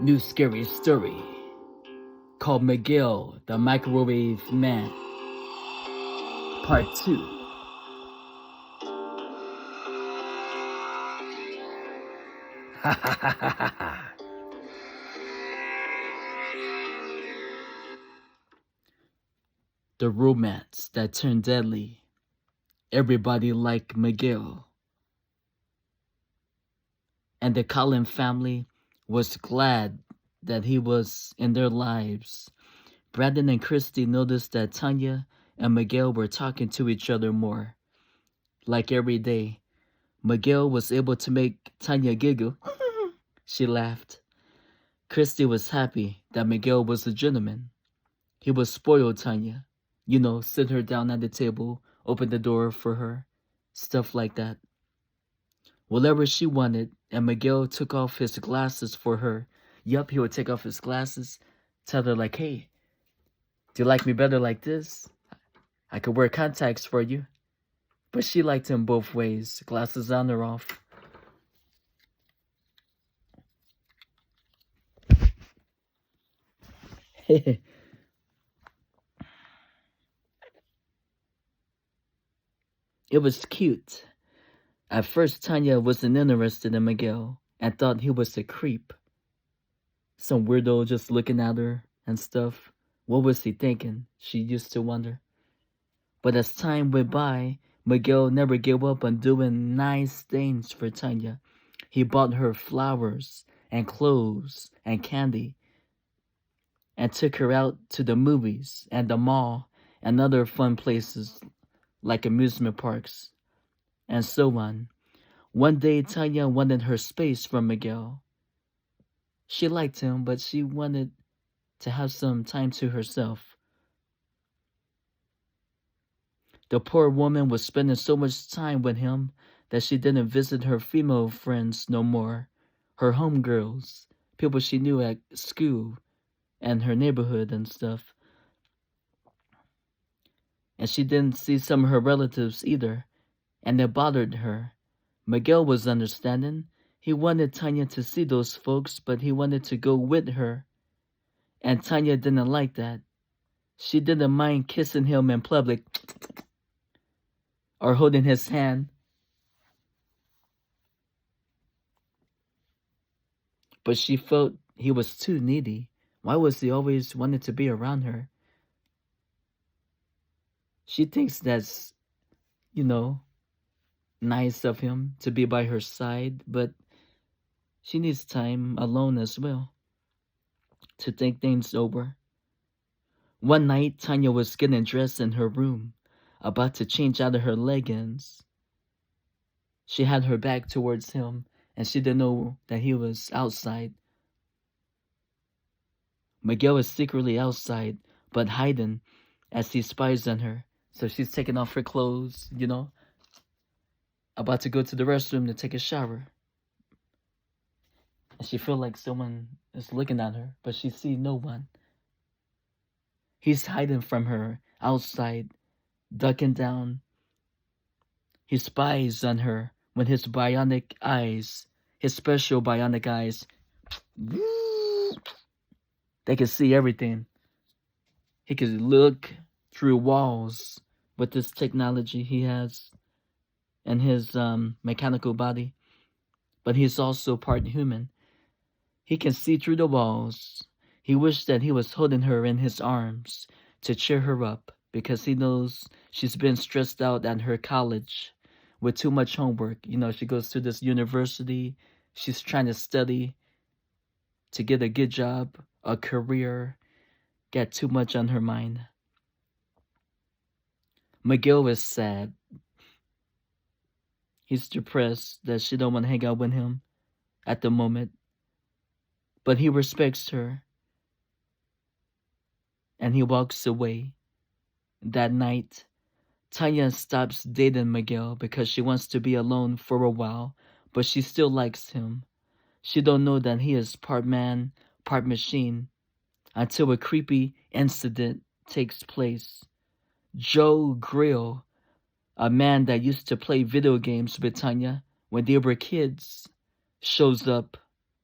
New scary story called Miguel the Microwave Man, Part 2. The romance that turned deadly. Everybody liked Miguel, and the Cullen family was glad that he was in their lives. Brandon and Christy noticed that Tanya and Miguel were talking to each other more. Like every day, Miguel was able to make Tanya giggle. She laughed. Christy was happy that Miguel was a gentleman. He would spoil Tanya. Sit her down at the table, open the door for her, stuff like that. Whatever she wanted, and Miguel took off his glasses for her. Yup, he would take off his glasses, tell her like, hey, do you like me better like this? I could wear contacts for you. But she liked him both ways, glasses on or off. It was cute. At first, Tanya wasn't interested in Miguel and thought he was a creep. Some weirdo just looking at her and stuff. What was he thinking? She used to wonder. But as time went by, Miguel never gave up on doing nice things for Tanya. He bought her flowers and clothes and candy and took her out to the movies and the mall and other fun places like amusement parks and so on. One day, Tanya wanted her space from Miguel. She liked him, but she wanted to have some time to herself. The poor woman was spending so much time with him that she didn't visit her female friends no more, her homegirls, people she knew at school and her neighborhood and stuff. And she didn't see some of her relatives either, and it bothered her. Miguel was understanding. He wanted Tanya to see those folks, but he wanted to go with her. And Tanya didn't like that. She didn't mind kissing him in public or holding his hand. But she felt he was too needy. Why was he always wanting to be around her? She thinks that's, nice of him to be by her side, but she needs time alone as well to think things over. One night, Tanya was getting dressed in her room, about to change out of her leggings. She had her back towards him, and she didn't know that he was outside. Miguel is secretly outside, but hiding as he spies on her. So she's taking off her clothes, about to go to the restroom to take a shower. And she feels like someone is looking at her, but she sees no one. He's hiding from her outside, ducking down. He spies on her with his bionic eyes, his special bionic eyes. They can see everything. He can look through walls with this technology he has and his mechanical body. But he's also part human. He can see through the walls. He wished that he was holding her in his arms to cheer her up because he knows she's been stressed out at her college with too much homework. She goes to this university. She's trying to study to get a good job, a career, get too much on her mind. Miguel is sad. He's depressed that she don't want to hang out with him at the moment. But he respects her. And he walks away. That night, Tanya stops dating Miguel because she wants to be alone for a while, but she still likes him. She don't know that he is part man, part machine, until a creepy incident takes place. Joe Grill, a man that used to play video games with Tanya when they were kids, shows up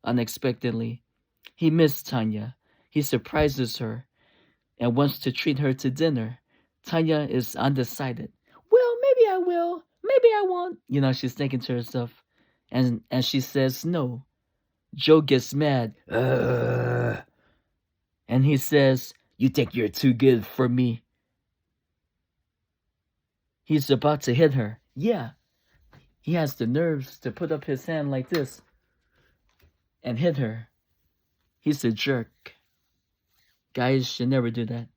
unexpectedly. He missed Tanya. He surprises her and wants to treat her to dinner. Tanya is undecided. Well, maybe I will. Maybe I won't. She's thinking to herself. And she says no. Joe gets mad. Ugh. And he says, you think you're too good for me? He's about to hit her. Yeah. He has the nerves to put up his hand like this and hit her. He's a jerk. Guys should never do that.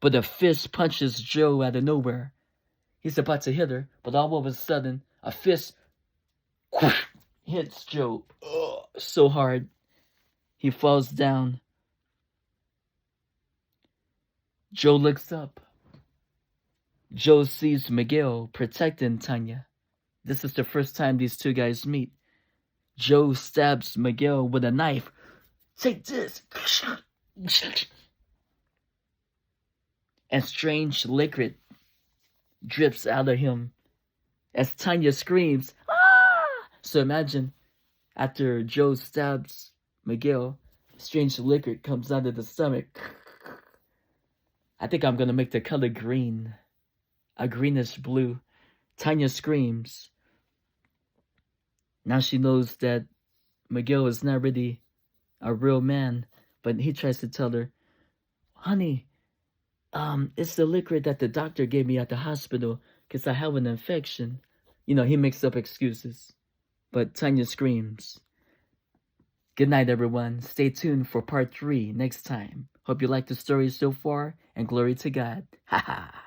But a fist punches Joe out of nowhere. He's about to hit her, but all of a sudden, a fist hits Joe so hard. He falls down. Joe looks up. Joe sees Miguel protecting Tanya. This is the first time these two guys meet. Joe stabs Miguel with a knife. Take this. And strange liquid drips out of him as Tanya screams, ah! So imagine, after Joe stabs Miguel, strange liquid comes out of the stomach. I think I'm going to make the color green. A greenish blue. Tanya screams. Now she knows that Miguel is not really a real man, but he tries to tell her, honey, it's the liquid that the doctor gave me at the hospital because I have an infection. He makes up excuses. But Tanya screams. Good night, everyone. Stay tuned for part 3 next time. Hope you liked the story so far, and glory to God. Ha ha.